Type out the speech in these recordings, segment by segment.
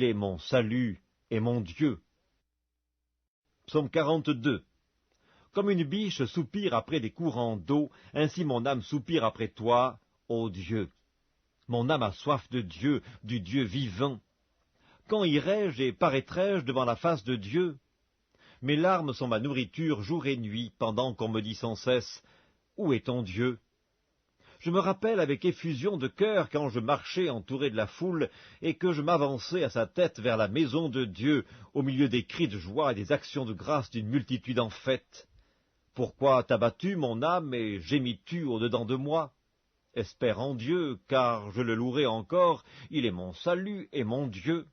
Il est mon salut et mon Dieu. Psaume 42. Comme une biche soupire après des courants d'eau, ainsi mon âme soupire après toi, ô Dieu. Mon âme a soif de Dieu, du Dieu vivant. Quand irai-je et paraîtrai-je devant la face de Dieu? Mes larmes sont ma nourriture jour et nuit, pendant qu'on me dit sans cesse, « Où est ton Dieu ?» Je me rappelle avec effusion de cœur quand je marchais entouré de la foule et que je m'avançais à sa tête vers la maison de Dieu, au milieu des cris de joie et des actions de grâce d'une multitude en fête. Pourquoi t'as battu mon âme et gémis-tu au-dedans de moi? Espère en Dieu, car je le louerai encore, il est mon salut et mon Dieu.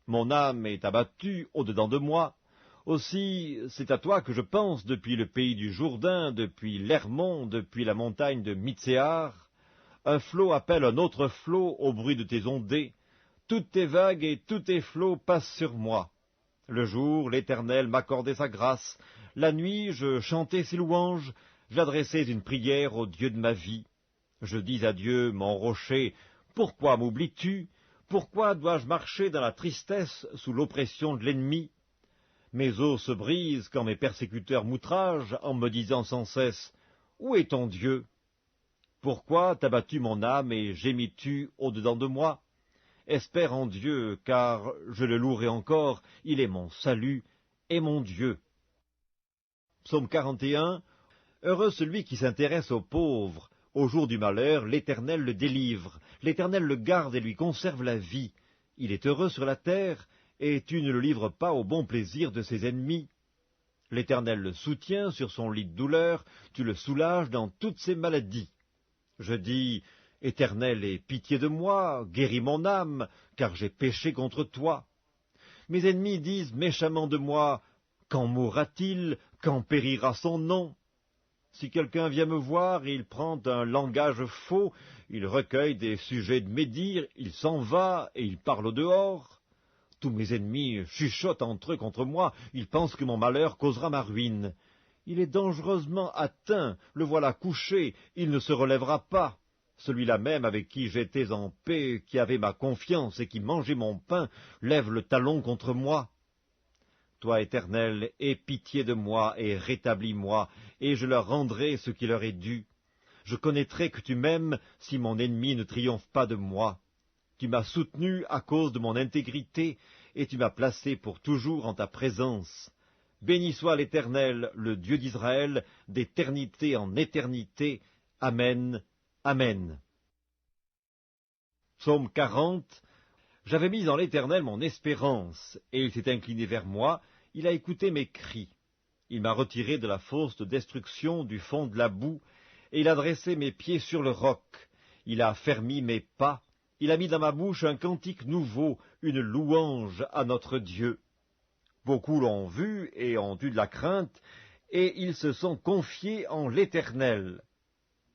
Mon âme est abattue au-dedans de moi. Aussi, c'est à toi que je pense depuis le pays du Jourdain, depuis l'Hermon, depuis la montagne de Mitséar. Un flot appelle un autre flot au bruit de tes ondées. Toutes tes vagues et tous tes flots passent sur moi. Le jour, l'Éternel m'accordait sa grâce. La nuit, je chantais ses louanges. J'adressais une prière au Dieu de ma vie. Je dis à Dieu, mon rocher, pourquoi m'oublies-tu? Pourquoi dois-je marcher dans la tristesse sous l'oppression de l'ennemi? Mes os se brisent quand mes persécuteurs m'outragent en me disant sans cesse, « Où est ton Dieu ?» Pourquoi t'as battu mon âme et gémis-tu au-dedans de moi? Espère en Dieu, car je le louerai encore, il est mon salut et mon Dieu. Psaume 41. Heureux celui qui s'intéresse aux pauvres. Au jour du malheur, l'Éternel le délivre. L'Éternel le garde et lui conserve la vie. Il est heureux sur la terre, et tu ne le livres pas au bon plaisir de ses ennemis. L'Éternel le soutient sur son lit de douleur, tu le soulages dans toutes ses maladies. Je dis, Éternel, aie pitié de moi, guéris mon âme, car j'ai péché contre toi. Mes ennemis disent méchamment de moi, quand mourra-t-il, quand périra son nom? Si quelqu'un vient me voir, il prend un langage faux, il recueille des sujets de médire, il s'en va et il parle au dehors. Tous mes ennemis chuchotent entre eux contre moi, ils pensent que mon malheur causera ma ruine. Il est dangereusement atteint, le voilà couché, il ne se relèvera pas. Celui-là même avec qui j'étais en paix, qui avait ma confiance et qui mangeait mon pain, lève le talon contre moi. Toi, Éternel, aie pitié de moi et rétablis-moi, et je leur rendrai ce qui leur est dû. Je connaîtrai que tu m'aimes si mon ennemi ne triomphe pas de moi. Tu m'as soutenu à cause de mon intégrité, et tu m'as placé pour toujours en ta présence. Béni soit l'Éternel, le Dieu d'Israël, d'éternité en éternité. Amen. Amen. Psaume 40. J'avais mis en l'Éternel mon espérance, et il s'est incliné vers moi, il a écouté mes cris. Il m'a retiré de la fosse de destruction, du fond de la boue, et il a dressé mes pieds sur le roc. Il a affermi mes pas. Il a mis dans ma bouche un cantique nouveau, une louange à notre Dieu. Beaucoup l'ont vu et ont eu de la crainte, et ils se sont confiés en l'Éternel.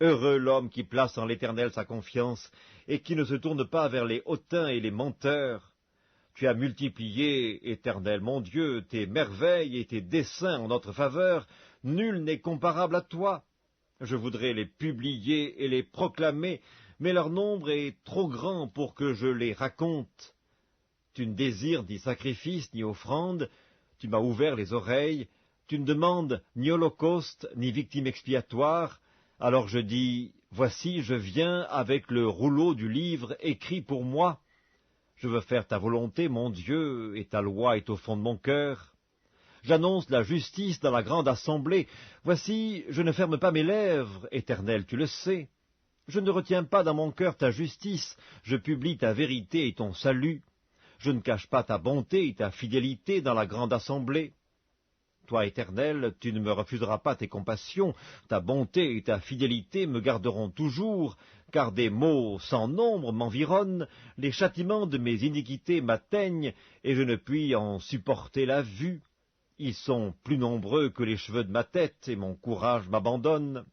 Heureux l'homme qui place en l'Éternel sa confiance, et qui ne se tourne pas vers les hautains et les menteurs. Tu as multiplié, Éternel mon Dieu, tes merveilles et tes desseins en notre faveur, nul n'est comparable à toi. Je voudrais les publier et les proclamer, mais leur nombre est trop grand pour que je les raconte. Tu ne désires ni sacrifice ni offrande, tu m'as ouvert les oreilles, tu ne demandes ni holocauste ni victime expiatoire, alors je dis, voici je viens avec le rouleau du livre écrit pour moi. Je veux faire ta volonté, mon Dieu, et ta loi est au fond de mon cœur. J'annonce la justice dans la grande assemblée. Voici, je ne ferme pas mes lèvres, Éternel, tu le sais. Je ne retiens pas dans mon cœur ta justice, je publie ta vérité et ton salut. Je ne cache pas ta bonté et ta fidélité dans la grande assemblée. Toi, Éternel, tu ne me refuseras pas tes compassions, ta bonté et ta fidélité me garderont toujours, car des maux sans nombre m'environnent, les châtiments de mes iniquités m'atteignent, et je ne puis en supporter la vue. Ils sont plus nombreux que les cheveux de ma tête, et mon courage m'abandonne.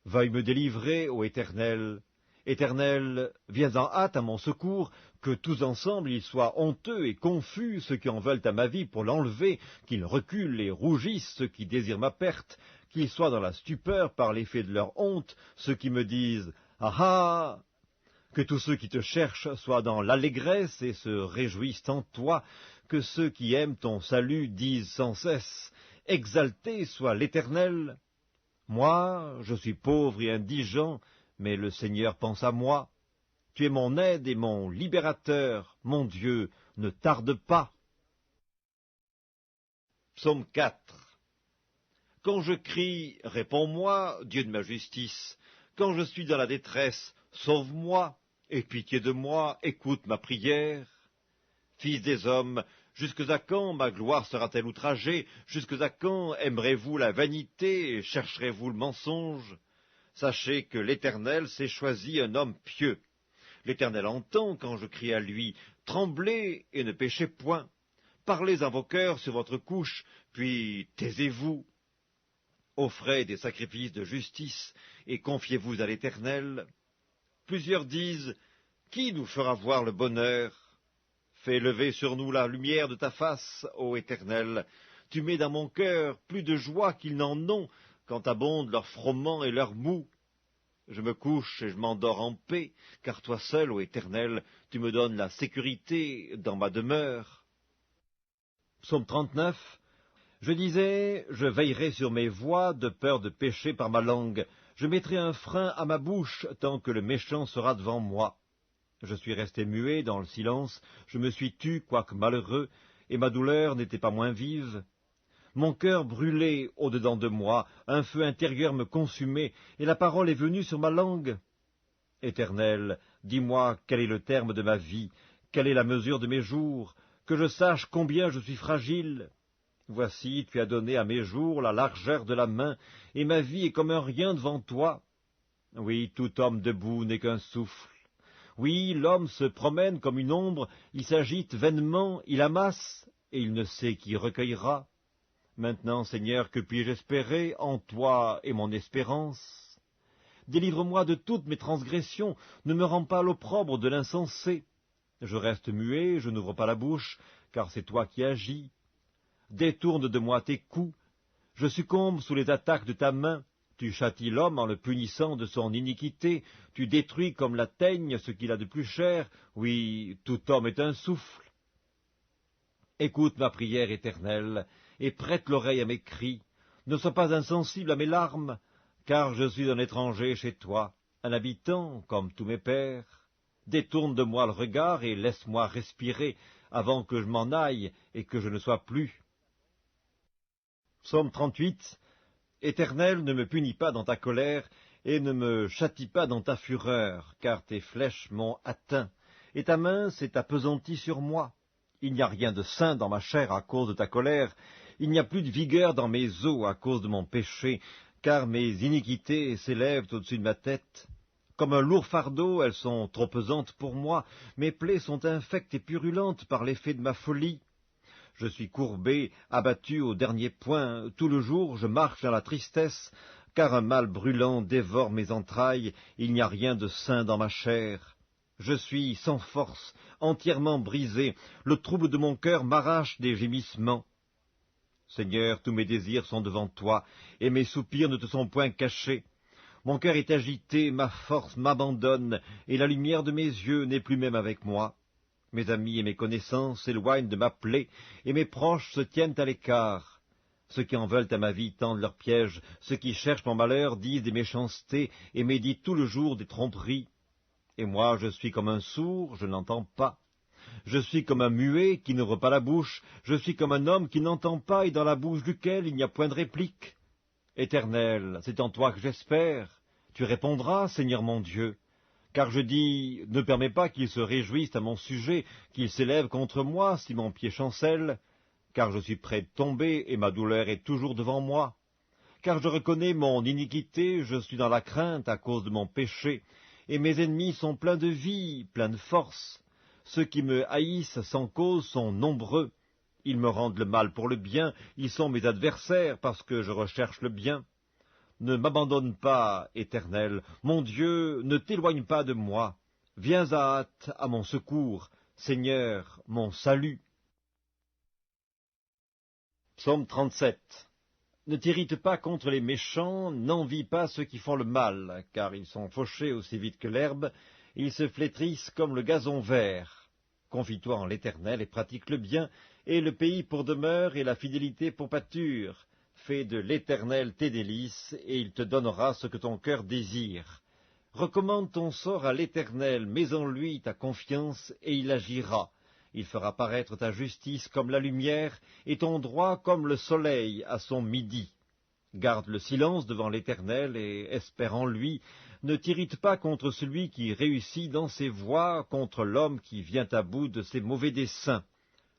Veuille me délivrer, ô Éternel. Éternel, viens en hâte à mon secours, que tous ensemble ils soient honteux et confus, ceux qui en veulent à ma vie pour l'enlever, qu'ils reculent et rougissent, ceux qui désirent ma perte, qu'ils soient dans la stupeur par l'effet de leur honte, ceux qui me disent « Ah ah !» Que tous ceux qui te cherchent soient dans l'allégresse et se réjouissent en toi, que ceux qui aiment ton salut disent sans cesse, « Exalté soit l'Éternel !» Moi, je suis pauvre et indigent, mais le Seigneur pense à moi. Tu es mon aide et mon libérateur, mon Dieu, ne tarde pas. Psaume 4. Quand je crie, réponds-moi, Dieu de ma justice. Quand je suis dans la détresse, sauve-moi. Aie pitié de moi, écoute ma prière. Fils des hommes, jusque à quand ma gloire sera-t-elle outragée? Jusque à quand aimerez-vous la vanité et chercherez-vous le mensonge? Sachez que l'Éternel s'est choisi un homme pieux. L'Éternel entend quand je crie à lui. Tremblez et ne péchez point. Parlez en vos cœurs sur votre couche, puis taisez-vous. Offrez des sacrifices de justice et confiez-vous à l'Éternel. Plusieurs disent, « Qui nous fera voir le bonheur ?» Fais lever sur nous la lumière de ta face, ô Éternel. Tu mets dans mon cœur plus de joie qu'ils n'en ont quand abondent leurs froment et leurs mou. Je me couche et je m'endors en paix, car toi seul, ô Éternel, tu me donnes la sécurité dans ma demeure. Psaume 39. Je disais, je veillerai sur mes voies, de peur de pécher par ma langue. Je mettrai un frein à ma bouche, tant que le méchant sera devant moi. Je suis resté muet dans le silence, je me suis tu, quoique malheureux, et ma douleur n'était pas moins vive. Mon cœur brûlait au-dedans de moi, un feu intérieur me consumait, et la parole est venue sur ma langue. Éternel, dis-moi quel est le terme de ma vie, quelle est la mesure de mes jours, que je sache combien je suis fragile. Voici, tu as donné à mes jours la largeur de la main, et ma vie est comme un rien devant toi. Oui, tout homme debout n'est qu'un souffle. Oui, l'homme se promène comme une ombre, il s'agite vainement, il amasse, et il ne sait qui recueillera. Maintenant, Seigneur, que puis-je espérer? En toi est mon espérance. Délivre-moi de toutes mes transgressions, ne me rends pas l'opprobre de l'insensé. Je reste muet, je n'ouvre pas la bouche, car c'est toi qui agis. Détourne de moi tes coups, je succombe sous les attaques de ta main. Tu châties l'homme en le punissant de son iniquité, tu détruis comme la teigne ce qu'il a de plus cher. Oui, tout homme est un souffle. Écoute ma prière éternelle, et prête l'oreille à mes cris. Ne sois pas insensible à mes larmes, car je suis un étranger chez toi, un habitant comme tous mes pères. Détourne de moi le regard et laisse-moi respirer avant que je m'en aille et que je ne sois plus. Psaume 38. Éternel, ne me punis pas dans ta colère, et ne me châtie pas dans ta fureur, car tes flèches m'ont atteint, et ta main s'est appesantie sur moi. Il n'y a rien de sain dans ma chair à cause de ta colère, il n'y a plus de vigueur dans mes os à cause de mon péché, car mes iniquités s'élèvent au-dessus de ma tête. Comme un lourd fardeau, elles sont trop pesantes pour moi, mes plaies sont infectes et purulentes par l'effet de ma folie. Je suis courbé, abattu au dernier point, tout le jour je marche dans la tristesse, car un mal brûlant dévore mes entrailles, il n'y a rien de sain dans ma chair. Je suis sans force, entièrement brisé, le trouble de mon cœur m'arrache des gémissements. Seigneur, tous mes désirs sont devant toi, et mes soupirs ne te sont point cachés. Mon cœur est agité, ma force m'abandonne, et la lumière de mes yeux n'est plus même avec moi. Mes amis et mes connaissances s'éloignent de ma plaie, et mes proches se tiennent à l'écart. Ceux qui en veulent à ma vie tendent leurs pièges, ceux qui cherchent mon malheur disent des méchancetés, et méditent tout le jour des tromperies. Et moi je suis comme un sourd, je n'entends pas. Je suis comme un muet qui n'ouvre pas la bouche, je suis comme un homme qui n'entend pas et dans la bouche duquel il n'y a point de réplique. Éternel, c'est en toi que j'espère. Tu répondras, Seigneur mon Dieu. Car je dis, ne permets pas qu'ils se réjouissent à mon sujet, qu'ils s'élèvent contre moi si mon pied chancelle, car je suis près de tomber et ma douleur est toujours devant moi. Car je reconnais mon iniquité, je suis dans la crainte à cause de mon péché, et mes ennemis sont pleins de vie, pleins de force. Ceux qui me haïssent sans cause sont nombreux. Ils me rendent le mal pour le bien, ils sont mes adversaires parce que je recherche le bien. Ne m'abandonne pas, Éternel, mon Dieu, ne t'éloigne pas de moi. Viens à hâte à mon secours, Seigneur, mon salut. Psaume 37. Ne t'irrite pas contre les méchants, n'envie pas ceux qui font le mal, car ils sont fauchés aussi vite que l'herbe, Ils se flétrissent comme le gazon vert. Confie-toi en l'Éternel et pratique le bien, et le pays pour demeure et la fidélité pour pâture. Fais de l'Éternel tes délices, et il te donnera ce que ton cœur désire. Recommande ton sort à l'Éternel, mets en lui ta confiance, et il agira. Il fera paraître ta justice comme la lumière, et ton droit comme le soleil à son midi. Garde le silence devant l'Éternel, et espère en lui. Ne t'irrite pas contre celui qui réussit dans ses voies, contre l'homme qui vient à bout de ses mauvais desseins.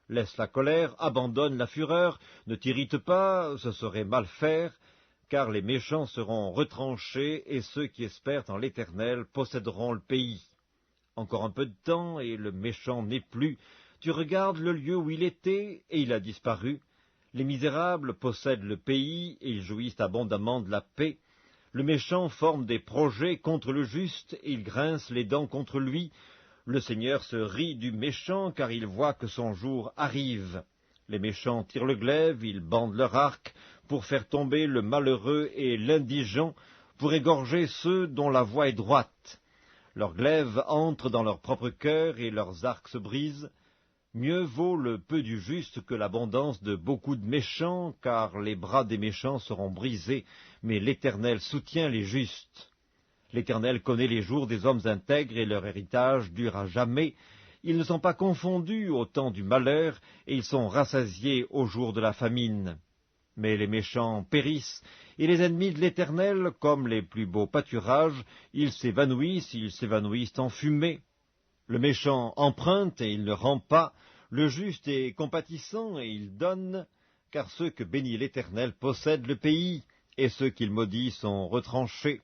Laisse la colère, abandonne la fureur, ne t'irrite pas, ce serait mal faire, car les méchants seront retranchés, et ceux qui espèrent en l'Éternel posséderont le pays. Encore un peu de temps, et le méchant n'est plus. Tu regardes le lieu où il était, et il a disparu. Les misérables possèdent le pays, et ils jouissent abondamment de la paix. Le méchant forme des projets contre le juste, et il grince les dents contre lui. Le Seigneur se rit du méchant, car il voit que son jour arrive. Les méchants tirent le glaive, ils bandent leur arc, pour faire tomber le malheureux et l'indigent, pour égorger ceux dont la voie est droite. Leurs glaives entrent dans leur propre cœur, et leurs arcs se brisent. Mieux vaut le peu du juste que l'abondance de beaucoup de méchants, car les bras des méchants seront brisés, mais l'Éternel soutient les justes. L'Éternel connaît les jours des hommes intègres, et leur héritage dure à jamais. Ils ne sont pas confondus au temps du malheur, et ils sont rassasiés au jour de la famine. Mais les méchants périssent, et les ennemis de l'Éternel, comme les plus beaux pâturages, ils s'évanouissent en fumée. Le méchant emprunte et il ne rend pas, le juste est compatissant et il donne, car ceux que bénit l'Éternel possèdent le pays, et ceux qu'il maudit sont retranchés.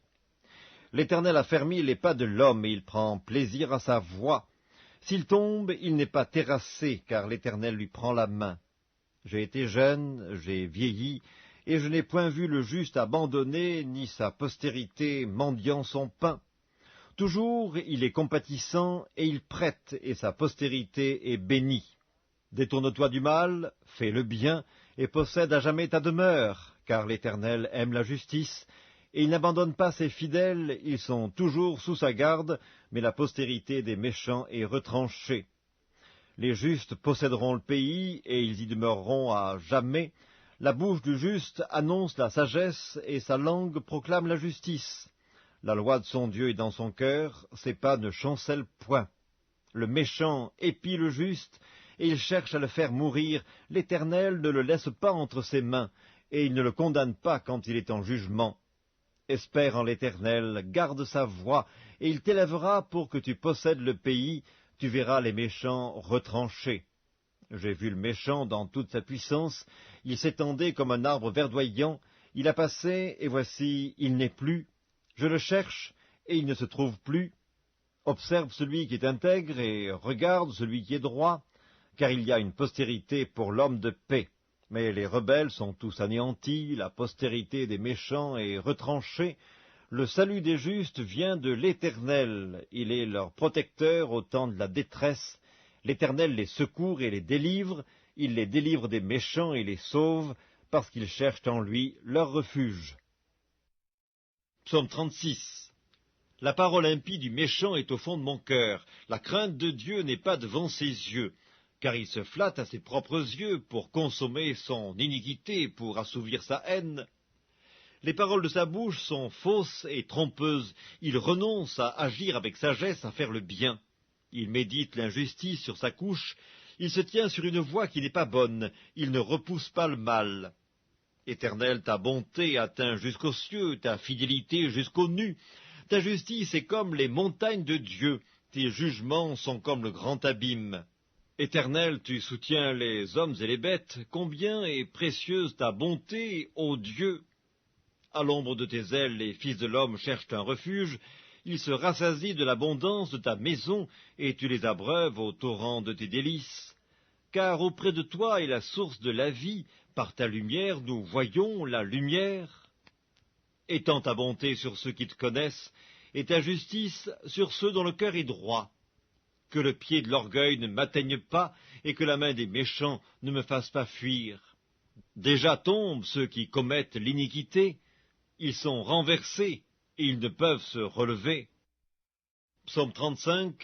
L'Éternel a fermé les pas de l'homme, et il prend plaisir à sa voie. S'il tombe, il n'est pas terrassé, car l'Éternel lui prend la main. J'ai été jeune, j'ai vieilli, et je n'ai point vu le juste abandonné, ni sa postérité mendiant son pain. Toujours il est compatissant, et il prête, et sa postérité est bénie. Détourne-toi du mal, fais le bien, et possède à jamais ta demeure, car l'Éternel aime la justice, et il n'abandonne pas ses fidèles, ils sont toujours sous sa garde, mais la postérité des méchants est retranchée. Les justes posséderont le pays, et ils y demeureront à jamais. La bouche du juste annonce la sagesse, et sa langue proclame la justice. La loi de son Dieu est dans son cœur, ses pas ne chancellent point. Le méchant épie le juste, et il cherche à le faire mourir. L'Éternel ne le laisse pas entre ses mains, et il ne le condamne pas quand il est en jugement. Espère en l'Éternel, garde sa voie, et il t'élèvera pour que tu possèdes le pays, tu verras les méchants retranchés. J'ai vu le méchant dans toute sa puissance, il s'étendait comme un arbre verdoyant, il a passé, et voici, il n'est plus. Je le cherche, et il ne se trouve plus. Observe celui qui est intègre, et regarde celui qui est droit, car il y a une postérité pour l'homme de paix. Mais les rebelles sont tous anéantis, la postérité des méchants est retranchée. Le salut des justes vient de l'Éternel, il est leur protecteur au temps de la détresse. L'Éternel les secourt et les délivre, il les délivre des méchants et les sauve, parce qu'ils cherchent en lui leur refuge. Psaume 36. La parole impie du méchant est au fond de mon cœur, la crainte de Dieu n'est pas devant ses yeux, car il se flatte à ses propres yeux pour consommer son iniquité, pour assouvir sa haine. Les paroles de sa bouche sont fausses et trompeuses, il renonce à agir avec sagesse, à faire le bien. Il médite l'injustice sur sa couche, il se tient sur une voie qui n'est pas bonne, il ne repousse pas le mal. Éternel, ta bonté atteint jusqu'aux cieux, ta fidélité jusqu'aux nues. Ta justice est comme les montagnes de Dieu, tes jugements sont comme le grand abîme. Éternel, tu soutiens les hommes et les bêtes, combien est précieuse ta bonté, ô Dieu! À l'ombre de tes ailes, les fils de l'homme cherchent un refuge, ils se rassasient de l'abondance de ta maison, et tu les abreuves au torrent de tes délices. Car auprès de toi est la source de la vie, par ta lumière nous voyons la lumière. Étends ta bonté sur ceux qui te connaissent, et ta justice sur ceux dont le cœur est droit. Que le pied de l'orgueil ne m'atteigne pas, et que la main des méchants ne me fasse pas fuir. Déjà tombent ceux qui commettent l'iniquité, ils sont renversés, et ils ne peuvent se relever. Psaume 35.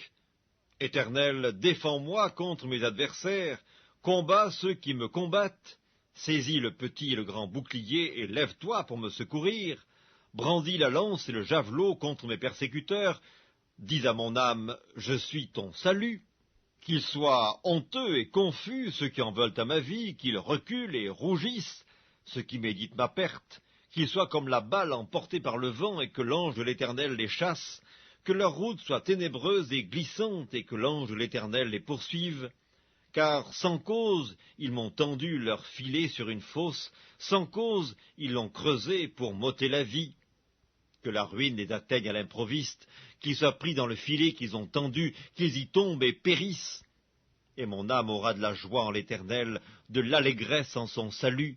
Éternel, défends-moi contre mes adversaires, combats ceux qui me combattent. Saisis le petit et le grand bouclier et lève-toi pour me secourir. Brandis la lance et le javelot contre mes persécuteurs. Dis à mon âme, je suis ton salut. Qu'ils soient honteux et confus ceux qui en veulent à ma vie, qu'ils reculent et rougissent ceux qui méditent ma perte, qu'ils soient comme la balle emportée par le vent et que l'ange de l'Éternel les chasse, que leur route soit ténébreuse et glissante et que l'ange de l'Éternel les poursuive. Car sans cause ils m'ont tendu leur filet sur une fosse, sans cause ils l'ont creusé pour m'ôter la vie. Que la ruine les atteigne à l'improviste, qu'ils soient pris dans le filet qu'ils ont tendu, qu'ils y tombent et périssent. Et mon âme aura de la joie en l'Éternel, de l'allégresse en son salut.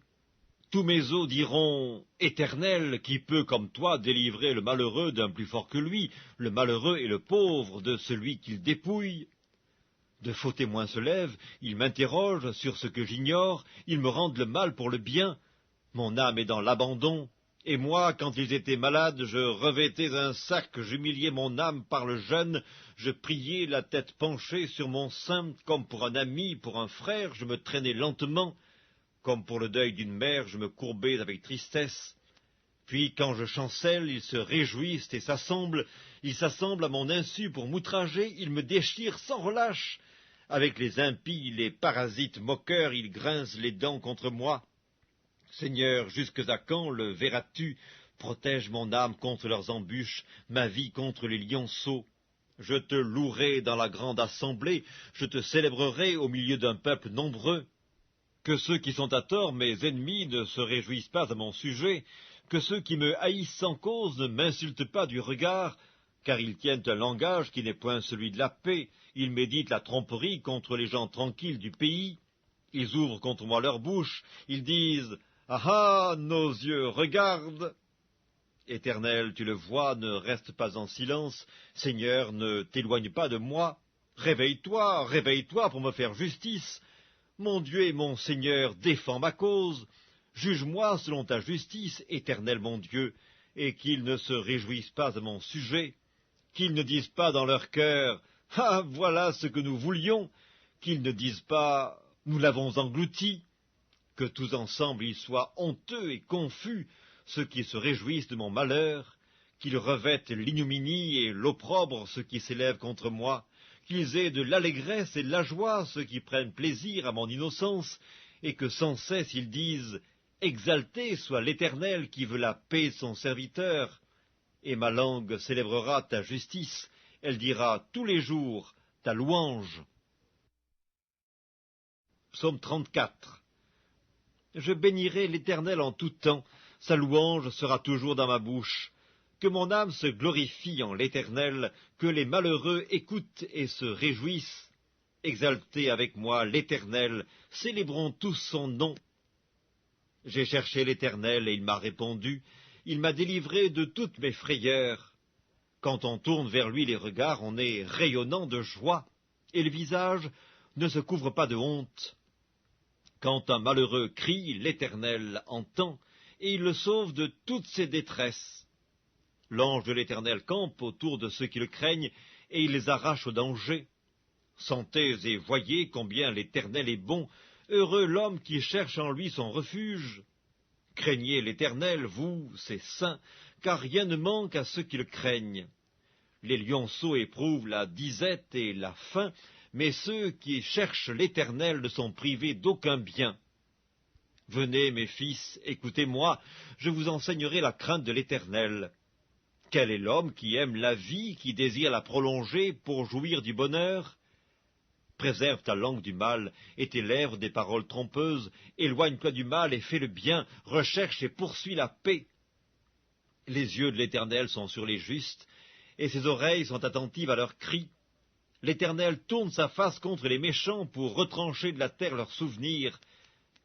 Tous mes os diront, Éternel, qui peut comme toi délivrer le malheureux d'un plus fort que lui, le malheureux et le pauvre de celui qu'il dépouille. De faux témoins se lèvent, ils m'interrogent sur ce que j'ignore, ils me rendent le mal pour le bien. Mon âme est dans l'abandon. Et moi, quand ils étaient malades, je revêtais un sac, j'humiliais mon âme par le jeûne, je priais la tête penchée sur mon sein, comme pour un ami, pour un frère, je me traînais lentement, comme pour le deuil d'une mère, je me courbais avec tristesse. Puis, quand je chancelle, ils se réjouissent et s'assemblent, ils s'assemblent à mon insu pour m'outrager, ils me déchirent sans relâche. Avec les impies, les parasites moqueurs, ils grincent les dents contre moi. Seigneur, jusque à quand le verras-tu? Protège mon âme contre leurs embûches, ma vie contre les lionceaux. Je te louerai dans la grande assemblée, je te célébrerai au milieu d'un peuple nombreux. Que ceux qui sont à tort, mes ennemis, ne se réjouissent pas à mon sujet, que ceux qui me haïssent sans cause ne m'insultent pas du regard, car ils tiennent un langage qui n'est point celui de la paix, ils méditent la tromperie contre les gens tranquilles du pays. Ils ouvrent contre moi leur bouche, ils disent « Ah ah, nos yeux regardent !» Éternel, tu le vois, ne reste pas en silence. Seigneur, ne t'éloigne pas de moi. Réveille-toi, réveille-toi pour me faire justice. Mon Dieu et mon Seigneur, défends ma cause. Juge-moi selon ta justice, Éternel mon Dieu, et qu'ils ne se réjouissent pas à mon sujet. Qu'ils ne disent pas dans leur cœur « Ah, voilà ce que nous voulions !» Qu'ils ne disent pas « Nous l'avons englouti !» Que tous ensemble ils soient honteux et confus, ceux qui se réjouissent de mon malheur, qu'ils revêtent l'ignominie et l'opprobre ceux qui s'élèvent contre moi, qu'ils aient de l'allégresse et de la joie ceux qui prennent plaisir à mon innocence, et que sans cesse ils disent « Exalté soit l'Éternel qui veut la paix de son serviteur !» Et ma langue célébrera ta justice, elle dira tous les jours ta louange. Psaume 34. Je bénirai l'Éternel en tout temps, sa louange sera toujours dans ma bouche. Que mon âme se glorifie en l'Éternel, que les malheureux écoutent et se réjouissent. Exaltez avec moi l'Éternel, célébrons tous son nom. J'ai cherché l'Éternel et il m'a répondu, il m'a délivré de toutes mes frayeurs. Quand on tourne vers lui les regards, on est rayonnant de joie, et le visage ne se couvre pas de honte. Quand un malheureux crie, l'Éternel entend, et il le sauve de toutes ses détresses. L'ange de l'Éternel campe autour de ceux qui le craignent, et il les arrache au danger. Sentez et voyez combien l'Éternel est bon, heureux l'homme qui cherche en lui son refuge. Craignez l'Éternel, vous, ses saints, car rien ne manque à ceux qui le craignent. Les lionceaux éprouvent la disette et la faim, mais ceux qui cherchent l'Éternel ne sont privés d'aucun bien. Venez, mes fils, écoutez-moi, je vous enseignerai la crainte de l'Éternel. Quel est l'homme qui aime la vie, qui désire la prolonger pour jouir du bonheur? Préserve ta langue du mal et tes lèvres des paroles trompeuses, éloigne-toi du mal et fais le bien, recherche et poursuis la paix. Les yeux de l'Éternel sont sur les justes, et ses oreilles sont attentives à leurs cris. L'Éternel tourne sa face contre les méchants pour retrancher de la terre leurs souvenirs.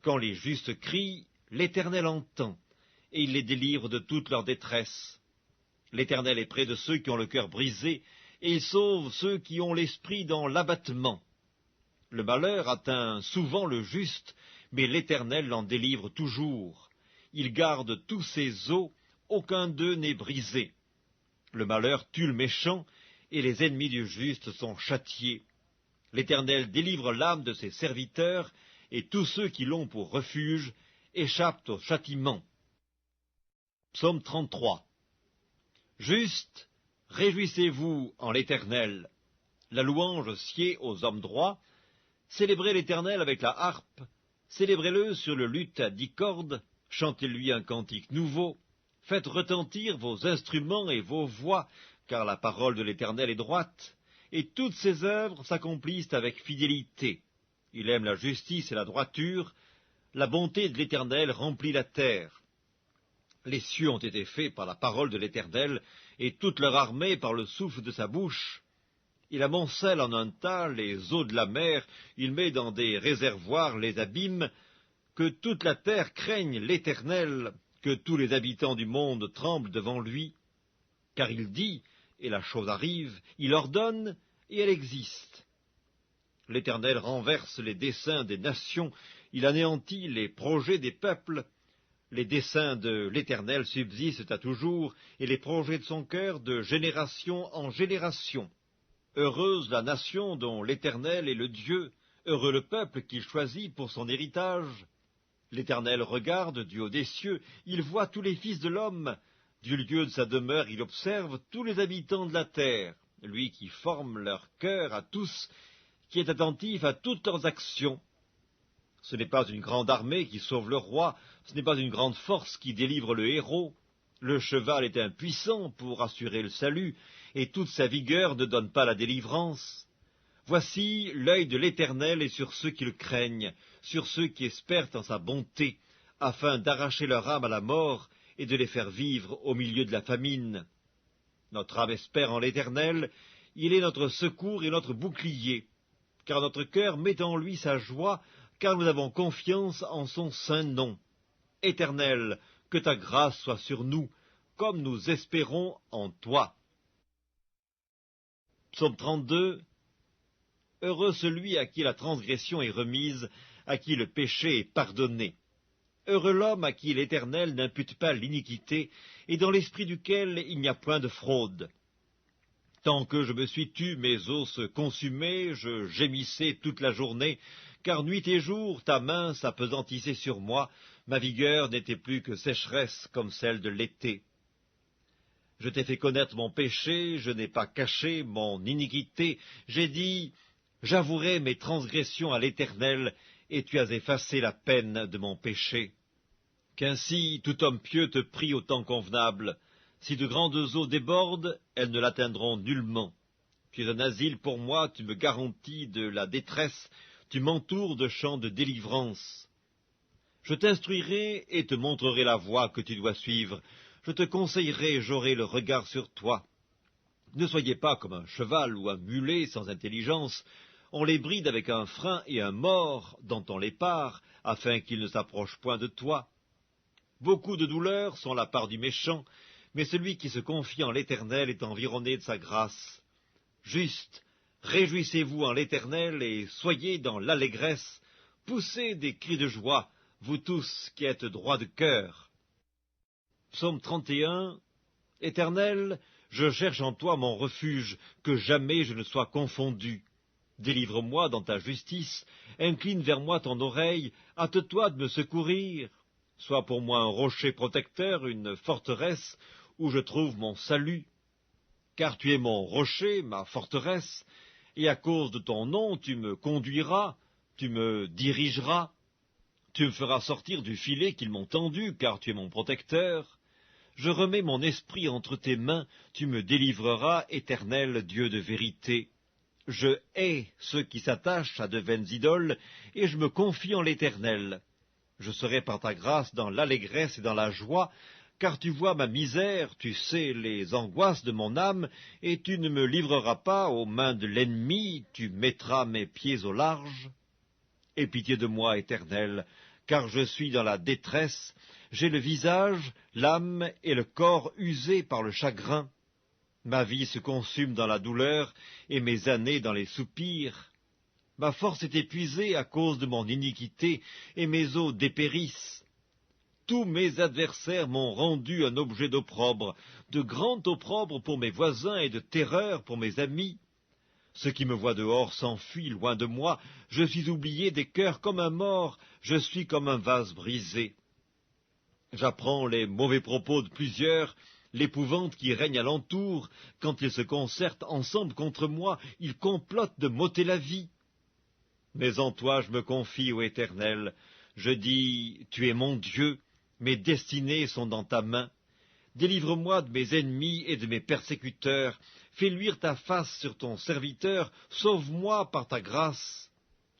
Quand les justes crient, l'Éternel entend, et il les délivre de toute leur détresse. L'Éternel est près de ceux qui ont le cœur brisé, et il sauve ceux qui ont l'esprit dans l'abattement. Le malheur atteint souvent le juste, mais l'Éternel l'en délivre toujours. Il garde tous ses os, aucun d'eux n'est brisé. Le malheur tue le méchant, et les ennemis du juste sont châtiés. L'Éternel délivre l'âme de ses serviteurs, et tous ceux qui l'ont pour refuge échappent au châtiment. Psaume 33. Juste, réjouissez-vous en l'Éternel. La louange sied aux hommes droits. Célébrez l'Éternel avec la harpe. Célébrez-le sur le luth à 10 cordes. Chantez-lui un cantique nouveau. Faites retentir vos instruments et vos voix, car la parole de l'Éternel est droite, et toutes ses œuvres s'accomplissent avec fidélité. Il aime la justice et la droiture. La bonté de l'Éternel remplit la terre. Les cieux ont été faits par la parole de l'Éternel, et toute leur armée par le souffle de sa bouche. Il amoncelle en un tas les eaux de la mer, il met dans des réservoirs les abîmes. Que toute la terre craigne l'Éternel, que tous les habitants du monde tremblent devant lui. Car il dit, et la chose arrive, il ordonne, et elle existe. L'Éternel renverse les desseins des nations, il anéantit les projets des peuples. Les desseins de l'Éternel subsistent à toujours, et les projets de son cœur de génération en génération. Heureuse la nation dont l'Éternel est le Dieu, heureux le peuple qu'il choisit pour son héritage. L'Éternel regarde du haut des cieux, il voit tous les fils de l'homme. Du lieu de sa demeure, il observe tous les habitants de la terre, lui qui forme leur cœur à tous, qui est attentif à toutes leurs actions. Ce n'est pas une grande armée qui sauve le roi, ce n'est pas une grande force qui délivre le héros. Le cheval est impuissant pour assurer le salut, et toute sa vigueur ne donne pas la délivrance. Voici l'œil de l'Éternel est sur ceux qui le craignent, sur ceux qui espèrent en sa bonté, afin d'arracher leur âme à la mort et de les faire vivre au milieu de la famine. Notre âme espère en l'Éternel, il est notre secours et notre bouclier, car notre cœur met en lui sa joie, car nous avons confiance en son saint nom. Éternel, que ta grâce soit sur nous, comme nous espérons en toi. Psaume 32. Heureux celui à qui la transgression est remise, à qui le péché est pardonné. Heureux l'homme à qui l'Éternel n'impute pas l'iniquité, et dans l'esprit duquel il n'y a point de fraude. Tant que je me suis tu, mes os se consumaient, je gémissais toute la journée, car nuit et jour ta main s'apesantissait sur moi, ma vigueur n'était plus que sécheresse comme celle de l'été. Je t'ai fait connaître mon péché, je n'ai pas caché mon iniquité, j'ai dit, j'avouerai mes transgressions à l'Éternel, et tu as effacé la peine de mon péché. Qu'ainsi tout homme pieux te prie au temps convenable. Si de grandes eaux débordent, elles ne l'atteindront nullement. Tu es un asile pour moi, tu me garantis de la détresse, tu m'entoures de chants de délivrance. Je t'instruirai et te montrerai la voie que tu dois suivre. Je te conseillerai, j'aurai le regard sur toi. Ne soyez pas comme un cheval ou un mulet sans intelligence. On les bride avec un frein et un mors dont on les pare, afin qu'ils ne s'approchent point de toi. Beaucoup de douleurs sont la part du méchant, mais celui qui se confie en l'Éternel est environné de sa grâce. Juste, réjouissez-vous en l'Éternel et soyez dans l'allégresse, poussez des cris de joie, vous tous qui êtes droits de cœur. Psaume 31. Éternel, je cherche en toi mon refuge, que jamais je ne sois confondu. Délivre-moi dans ta justice, incline vers moi ton oreille, hâte-toi de me secourir. Sois pour moi un rocher protecteur, une forteresse, où je trouve mon salut. Car tu es mon rocher, ma forteresse, et à cause de ton nom tu me conduiras, tu me dirigeras. Tu me feras sortir du filet qu'ils m'ont tendu, car tu es mon protecteur. Je remets mon esprit entre tes mains, tu me délivreras, Éternel Dieu de vérité. Je hais ceux qui s'attachent à de vaines idoles, et je me confie en l'Éternel. Je serai par ta grâce dans l'allégresse et dans la joie, car tu vois ma misère, tu sais les angoisses de mon âme, et tu ne me livreras pas aux mains de l'ennemi, tu mettras mes pieds au large. Aie pitié de moi, Éternel, car je suis dans la détresse, j'ai le visage, l'âme et le corps usés par le chagrin. Ma vie se consume dans la douleur, et mes années dans les soupirs. Ma force est épuisée à cause de mon iniquité, et mes os dépérissent. Tous mes adversaires m'ont rendu un objet d'opprobre, de grand opprobre pour mes voisins et de terreur pour mes amis. Ceux qui me voient dehors s'enfuient loin de moi. Je suis oublié des cœurs comme un mort. Je suis comme un vase brisé. J'apprends les mauvais propos de plusieurs, l'épouvante qui règne alentour. Quand ils se concertent ensemble contre moi, ils complotent de m'ôter la vie. Mais en toi je me confie, ô Éternel. Je dis, tu es mon Dieu, mes destinées sont dans ta main. Délivre-moi de mes ennemis et de mes persécuteurs. Fais luire ta face sur ton serviteur. Sauve-moi par ta grâce.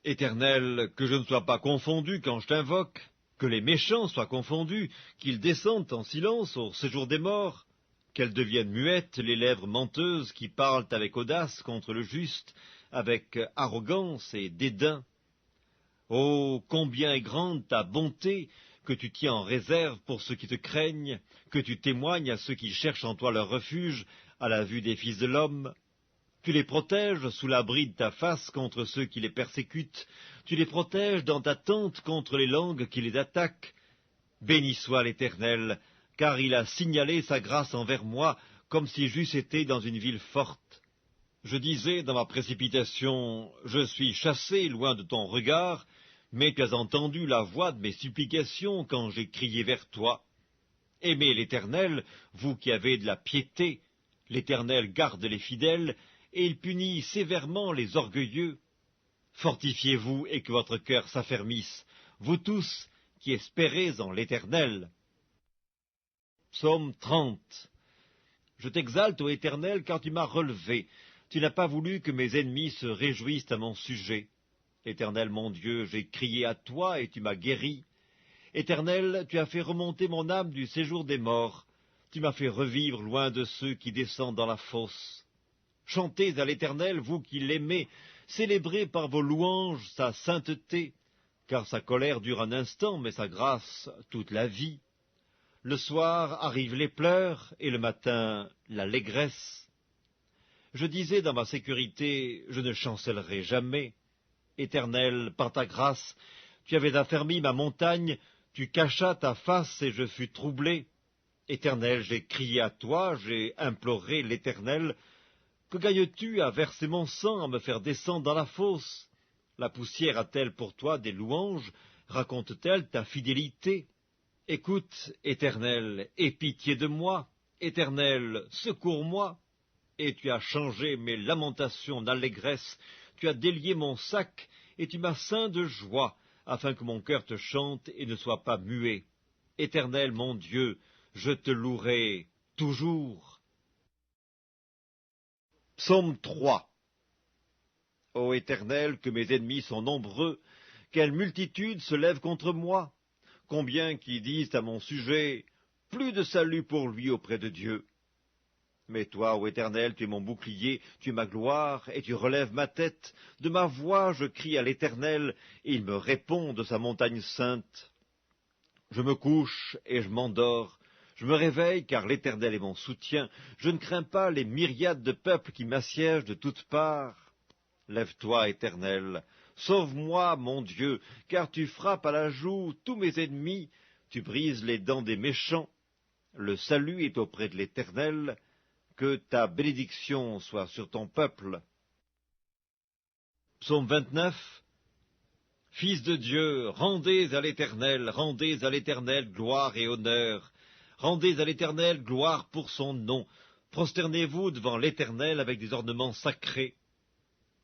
Éternel, que je ne sois pas confondu quand je t'invoque. Que les méchants soient confondus, qu'ils descendent en silence au séjour des morts. Qu'elles deviennent muettes les lèvres menteuses qui parlent avec audace contre le juste, avec arrogance et dédain. Oh, combien est grande ta bonté, que tu tiens en réserve pour ceux qui te craignent, que tu témoignes à ceux qui cherchent en toi leur refuge, à la vue des fils de l'homme. Tu les protèges sous l'abri de ta face contre ceux qui les persécutent, tu les protèges dans ta tente contre les langues qui les attaquent. Béni soit l'Éternel, car il a signalé sa grâce envers moi, comme si j'eusse été dans une ville forte. Je disais dans ma précipitation, je suis chassé loin de ton regard, mais tu as entendu la voix de mes supplications quand j'ai crié vers toi. Aimez l'Éternel, vous qui avez de la piété. L'Éternel garde les fidèles, et il punit sévèrement les orgueilleux. Fortifiez-vous et que votre cœur s'affermisse, vous tous qui espérez en l'Éternel. Psaume 30. Je t'exalte, ô Éternel, car tu m'as relevé. Tu n'as pas voulu que mes ennemis se réjouissent à mon sujet. Éternel mon Dieu, j'ai crié à toi et tu m'as guéri. Éternel, tu as fait remonter mon âme du séjour des morts. Tu m'as fait revivre loin de ceux qui descendent dans la fosse. Chantez à l'Éternel, vous qui l'aimez, célébrez par vos louanges sa sainteté, car sa colère dure un instant, mais sa grâce toute la vie. Le soir arrivent les pleurs, et le matin l'allégresse. Je disais dans ma sécurité, je ne chancellerai jamais. Éternel, par ta grâce, tu avais affermi ma montagne, tu cachas ta face et je fus troublé. Éternel, j'ai crié à toi, j'ai imploré l'Éternel. Que gagnes-tu à verser mon sang, à me faire descendre dans la fosse? La poussière a-t-elle pour toi des louanges? Raconte-t-elle ta fidélité? Écoute, Éternel, aie pitié de moi. Éternel, secours-moi. Et tu as changé mes lamentations en allégresse, tu as délié mon sac, et tu m'as ceint de joie, afin que mon cœur te chante et ne soit pas muet. Éternel mon Dieu, je te louerai toujours. Psaume 3. Ô Éternel, que mes ennemis sont nombreux, quelle multitude se lève contre moi, combien qui disent à mon sujet, plus de salut pour lui auprès de Dieu. Mais toi, ô Éternel, tu es mon bouclier, tu es ma gloire, et tu relèves ma tête. De ma voix je crie à l'Éternel, et il me répond de sa montagne sainte. Je me couche et je m'endors. Je me réveille, car l'Éternel est mon soutien. Je ne crains pas les myriades de peuples qui m'assiègent de toutes parts. Lève-toi, Éternel, sauve-moi, mon Dieu, car tu frappes à la joue tous mes ennemis, tu brises les dents des méchants. Le salut est auprès de l'Éternel. Que ta bénédiction soit sur ton peuple. Psaume 29. Fils de Dieu, rendez à l'Éternel gloire et honneur. Rendez à l'Éternel gloire pour son nom. Prosternez-vous devant l'Éternel avec des ornements sacrés.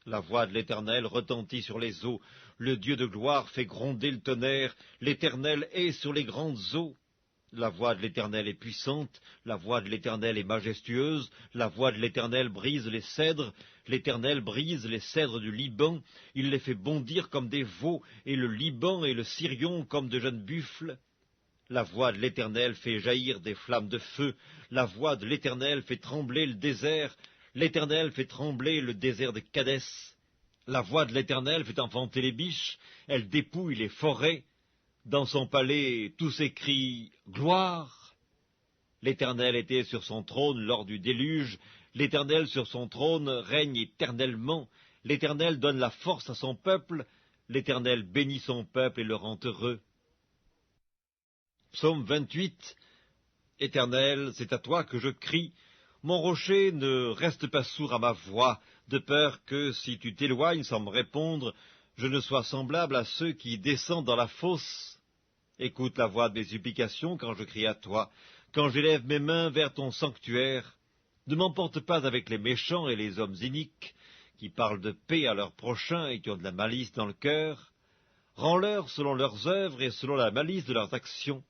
La voix de l'Éternel retentit sur les eaux. Le Dieu de gloire fait gronder le tonnerre. L'Éternel est sur les grandes eaux. La voix de l'Éternel est puissante, la voix de l'Éternel est majestueuse, la voix de l'Éternel brise les cèdres, l'Éternel brise les cèdres du Liban, il les fait bondir comme des veaux, et le Liban et le Sirion comme de jeunes buffles. La voix de l'Éternel fait jaillir des flammes de feu, la voix de l'Éternel fait trembler le désert, l'Éternel fait trembler le désert de Kadès. La voix de l'Éternel fait enfanter les biches, elle dépouille les forêts. Dans son palais, tous s'écrient « Gloire !» L'Éternel était sur son trône lors du déluge, l'Éternel sur son trône règne éternellement, l'Éternel donne la force à son peuple, l'Éternel bénit son peuple et le rend heureux. Psaume 28. Éternel, c'est à toi que je crie. Mon rocher ne reste pas sourd à ma voix, de peur que, si tu t'éloignes sans me répondre, je ne sois semblable à ceux qui descendent dans la fosse. Écoute la voix de mes supplications quand je crie à toi, quand j'élève mes mains vers ton sanctuaire. Ne m'emporte pas avec les méchants et les hommes iniques, qui parlent de paix à leurs prochains et qui ont de la malice dans le cœur. Rends-leur selon leurs œuvres et selon la malice de leurs actions.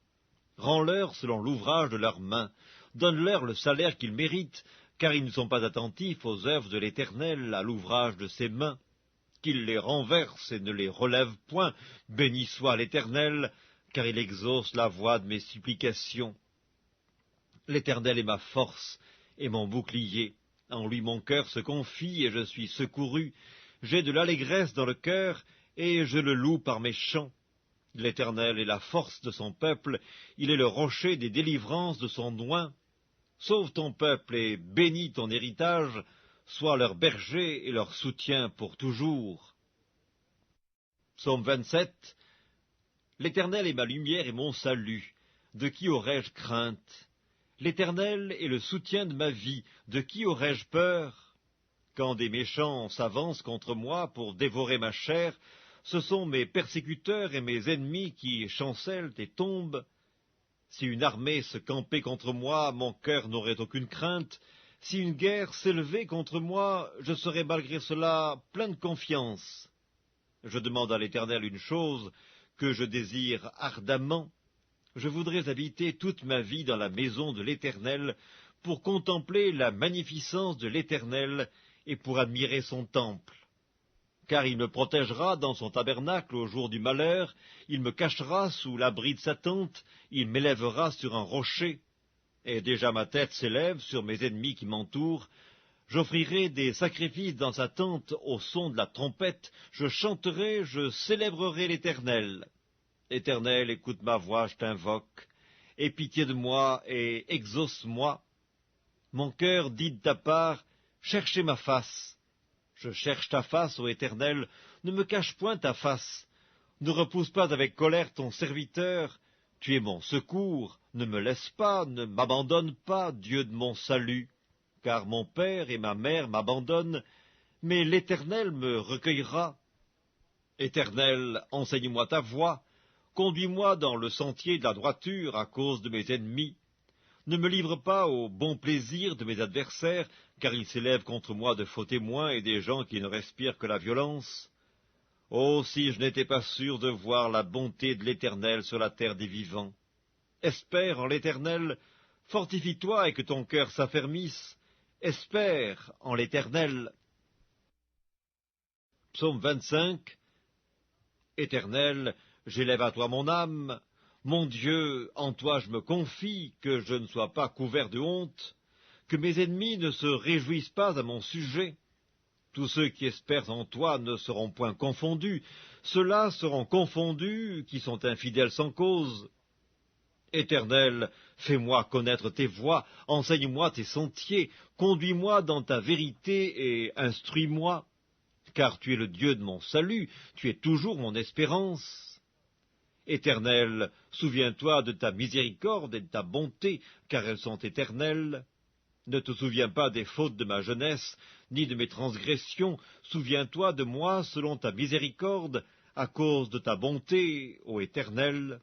Rends-leur selon l'ouvrage de leurs mains. Donne-leur le salaire qu'ils méritent, car ils ne sont pas attentifs aux œuvres de l'Éternel, à l'ouvrage de ses mains. Qu'il les renverse et ne les relève point. Béni soit l'Éternel, car il exauce la voix de mes supplications. L'Éternel est ma force et mon bouclier. En lui mon cœur se confie et je suis secouru. J'ai de l'allégresse dans le cœur et je le loue par mes chants. L'Éternel est la force de son peuple, il est le rocher des délivrances de son oint. Sauve ton peuple et bénis ton héritage, sois leur berger et leur soutien pour toujours. Psaume 27. L'Éternel est ma lumière et mon salut, de qui aurais-je crainte? L'Éternel est le soutien de ma vie, de qui aurais-je peur? Quand des méchants s'avancent contre moi pour dévorer ma chair, ce sont mes persécuteurs et mes ennemis qui chancellent et tombent. Si une armée se campait contre moi, mon cœur n'aurait aucune crainte. Si une guerre s'élevait contre moi, je serais malgré cela plein de confiance. Je demande à l'Éternel une chose que je désire ardemment. Je voudrais habiter toute ma vie dans la maison de l'Éternel pour contempler la magnificence de l'Éternel et pour admirer son temple. Car il me protégera dans son tabernacle au jour du malheur, il me cachera sous l'abri de sa tente, il m'élèvera sur un rocher. Et déjà ma tête s'élève sur mes ennemis qui m'entourent. J'offrirai des sacrifices dans sa tente au son de la trompette, je chanterai, je célébrerai l'Éternel. Éternel, écoute ma voix, je t'invoque. Aie pitié de moi et exauce-moi. Mon cœur dit de ta part, cherchez ma face. Je cherche ta face, ô Éternel, ne me cache point ta face. Ne repousse pas avec colère ton serviteur. Tu es mon secours, ne me laisse pas, ne m'abandonne pas, Dieu de mon salut. Car mon père et ma mère m'abandonnent, mais l'Éternel me recueillera. Éternel, enseigne-moi ta voie, conduis-moi dans le sentier de la droiture à cause de mes ennemis. Ne me livre pas au bon plaisir de mes adversaires, car ils s'élèvent contre moi de faux témoins et des gens qui ne respirent que la violence. Oh, si je n'étais pas sûr de voir la bonté de l'Éternel sur la terre des vivants. Espère en l'Éternel, fortifie-toi et que ton cœur s'affermisse. Espère en l'Éternel. Psaume 25. Éternel, j'élève à toi mon âme. Mon Dieu, en toi je me confie, que je ne sois pas couvert de honte, que mes ennemis ne se réjouissent pas à mon sujet. Tous ceux qui espèrent en toi ne seront point confondus, ceux-là seront confondus qui sont infidèles sans cause. Éternel, fais-moi connaître tes voies, enseigne-moi tes sentiers, conduis-moi dans ta vérité et instruis-moi, car tu es le Dieu de mon salut, tu es toujours mon espérance. Éternel, souviens-toi de ta miséricorde et de ta bonté, car elles sont éternelles. Ne te souviens pas des fautes de ma jeunesse, ni de mes transgressions. Souviens-toi de moi selon ta miséricorde, à cause de ta bonté, ô Éternel.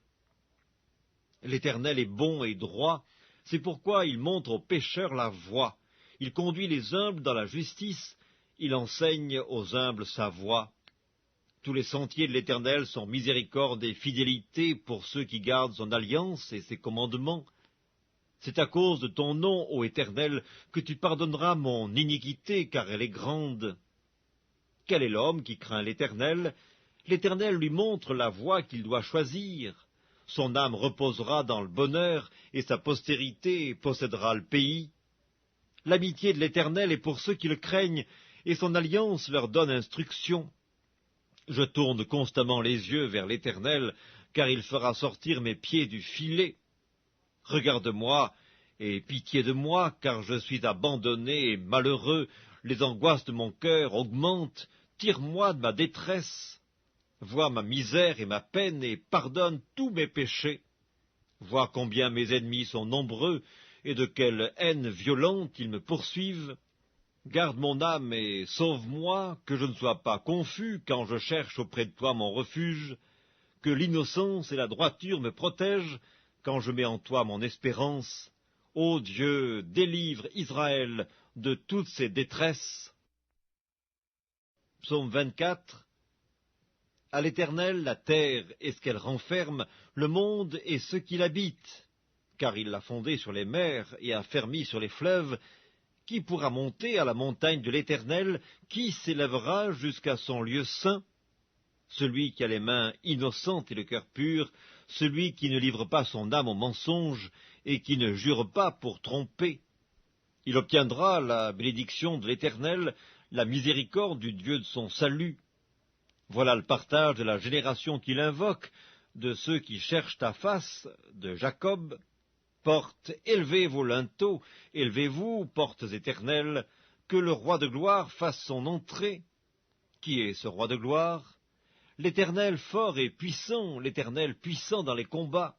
L'Éternel est bon et droit, c'est pourquoi il montre aux pécheurs la voie. Il conduit les humbles dans la justice, il enseigne aux humbles sa voie. Tous les sentiers de l'Éternel sont miséricorde et fidélité pour ceux qui gardent son alliance et ses commandements. C'est à cause de ton nom, ô Éternel, que tu pardonneras mon iniquité, car elle est grande. Quel est l'homme qui craint l'Éternel? L'Éternel lui montre la voie qu'il doit choisir. Son âme reposera dans le bonheur, et sa postérité possédera le pays. L'amitié de l'Éternel est pour ceux qui le craignent, et son alliance leur donne instruction. Je tourne constamment les yeux vers l'Éternel, car il fera sortir mes pieds du filet. Regarde-moi et aie pitié de moi, car je suis abandonné et malheureux, les angoisses de mon cœur augmentent, tire-moi de ma détresse. Vois ma misère et ma peine, et pardonne tous mes péchés. Vois combien mes ennemis sont nombreux, et de quelle haine violente ils me poursuivent. Garde mon âme et sauve-moi, que je ne sois pas confus quand je cherche auprès de toi mon refuge, que l'innocence et la droiture me protègent quand je mets en toi mon espérance. Ô Dieu, délivre Israël de toutes ses détresses. Psaume 24. À l'Éternel la terre et ce qu'elle renferme, le monde et ceux qui l'habitent. Car il l'a fondé sur les mers et a fermi sur les fleuves. Qui pourra monter à la montagne de l'Éternel? Qui s'élèvera jusqu'à son lieu saint? Celui qui a les mains innocentes et le cœur pur, celui qui ne livre pas son âme au mensonge et qui ne jure pas pour tromper. Il obtiendra la bénédiction de l'Éternel, la miséricorde du Dieu de son salut. Voilà le partage de la génération qu'il invoque, de ceux qui cherchent ta face, de Jacob. Portes, élevez vos linteaux, élevez-vous, portes éternelles, que le roi de gloire fasse son entrée. Qui est ce roi de gloire? L'Éternel fort et puissant, l'Éternel puissant dans les combats.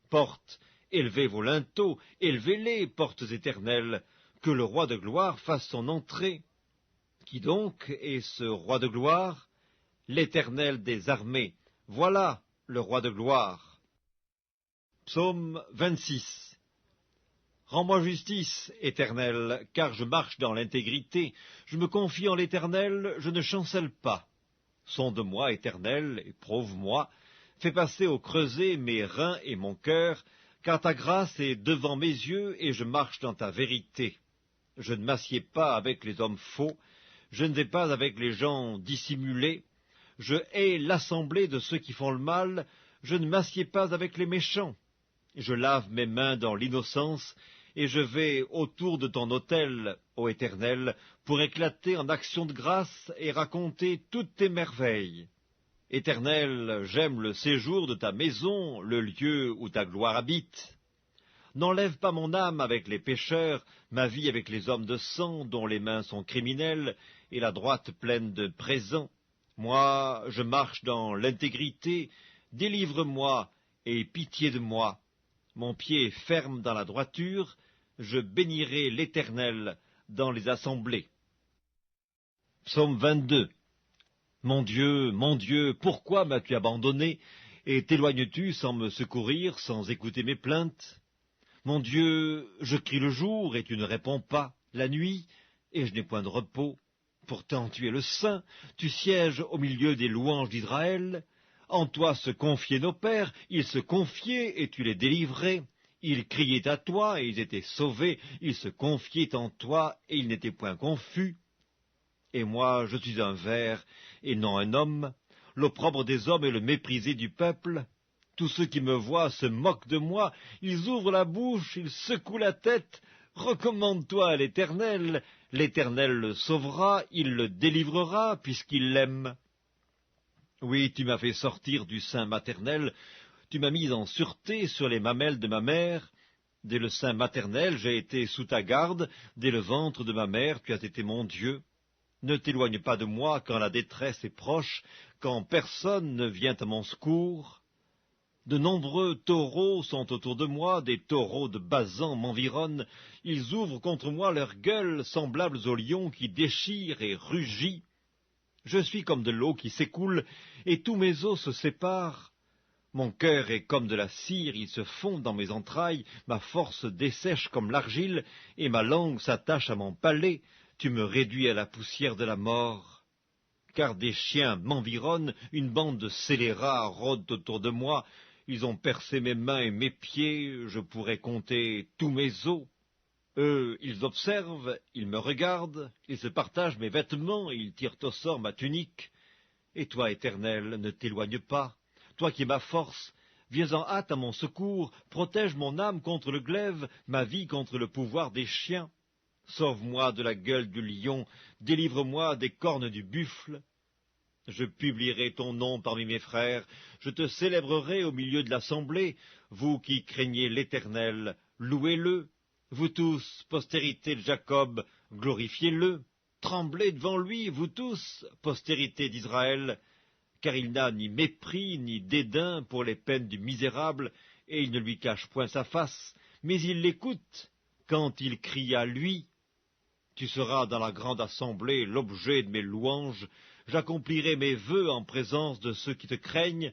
Portes, élevez vos linteaux, élevez-les, portes éternelles, que le roi de gloire fasse son entrée. Qui donc est ce roi de gloire? L'Éternel des armées, voilà le roi de gloire. Psaume 26. Rends-moi justice, Éternel, car je marche dans l'intégrité. Je me confie en l'Éternel, je ne chancelle pas. Sonde-moi, Éternel, éprouve-moi. Fais passer au creuset mes reins et mon cœur, car ta grâce est devant mes yeux et je marche dans ta vérité. Je ne m'assieds pas avec les hommes faux, je ne vais pas avec les gens dissimulés. Je hais l'assemblée de ceux qui font le mal, je ne m'assieds pas avec les méchants. Je lave mes mains dans l'innocence, et je vais autour de ton autel, ô Éternel, pour éclater en actions de grâce et raconter toutes tes merveilles. Éternel, j'aime le séjour de ta maison, le lieu où ta gloire habite. N'enlève pas mon âme avec les pécheurs, ma vie avec les hommes de sang, dont les mains sont criminelles, et la droite pleine de présents. Moi, je marche dans l'intégrité, délivre-moi et pitié de moi. Mon pied est ferme dans la droiture, je bénirai l'Éternel dans les assemblées. Psaume 22. Mon Dieu, pourquoi m'as-tu abandonné, et t'éloignes-tu sans me secourir, sans écouter mes plaintes? Mon Dieu, je crie le jour, et tu ne réponds pas, la nuit, et je n'ai point de repos. Pourtant tu es le Saint, tu sièges au milieu des louanges d'Israël. En toi se confiaient nos pères, ils se confiaient et tu les délivrais. Ils criaient à toi et ils étaient sauvés, ils se confiaient en toi et ils n'étaient point confus. Et moi, je suis un ver et non un homme, l'opprobre des hommes et le méprisé du peuple. Tous ceux qui me voient se moquent de moi, ils ouvrent la bouche, ils secouent la tête. Recommande-toi à l'Éternel, l'Éternel le sauvera, il le délivrera, puisqu'il l'aime. Oui, tu m'as fait sortir du sein maternel, tu m'as mis en sûreté sur les mamelles de ma mère. Dès le sein maternel, j'ai été sous ta garde, dès le ventre de ma mère, tu as été mon Dieu. Ne t'éloigne pas de moi quand la détresse est proche, quand personne ne vient à mon secours. De nombreux taureaux sont autour de moi, des taureaux de Basan m'environnent. Ils ouvrent contre moi leurs gueules, semblables aux lions qui déchirent et rugissent. Je suis comme de l'eau qui s'écoule, et tous mes os se séparent. Mon cœur est comme de la cire, il se fond dans mes entrailles, ma force dessèche comme l'argile, et ma langue s'attache à mon palais. Tu me réduis à la poussière de la mort. Car des chiens m'environnent, une bande de scélérats rôde autour de moi. Ils ont percé mes mains et mes pieds, je pourrais compter tous mes os. Eux, ils observent, ils me regardent, ils se partagent mes vêtements et ils tirent au sort ma tunique. Et toi, Éternel, ne t'éloigne pas. Toi qui es ma force, viens en hâte à mon secours, protège mon âme contre le glaive, ma vie contre le pouvoir des chiens. Sauve-moi de la gueule du lion, délivre-moi des cornes du buffle. Je publierai ton nom parmi mes frères, je te célébrerai au milieu de l'assemblée. Vous qui craignez l'Éternel, louez-le. Vous tous, postérité de Jacob, glorifiez-le. Tremblez devant lui, vous tous, postérité d'Israël, car il n'a ni mépris ni dédain pour les peines du misérable, et il ne lui cache point sa face, mais il l'écoute quand il crie à lui. Tu seras dans la grande assemblée l'objet de mes louanges, j'accomplirai mes vœux en présence de ceux qui te craignent,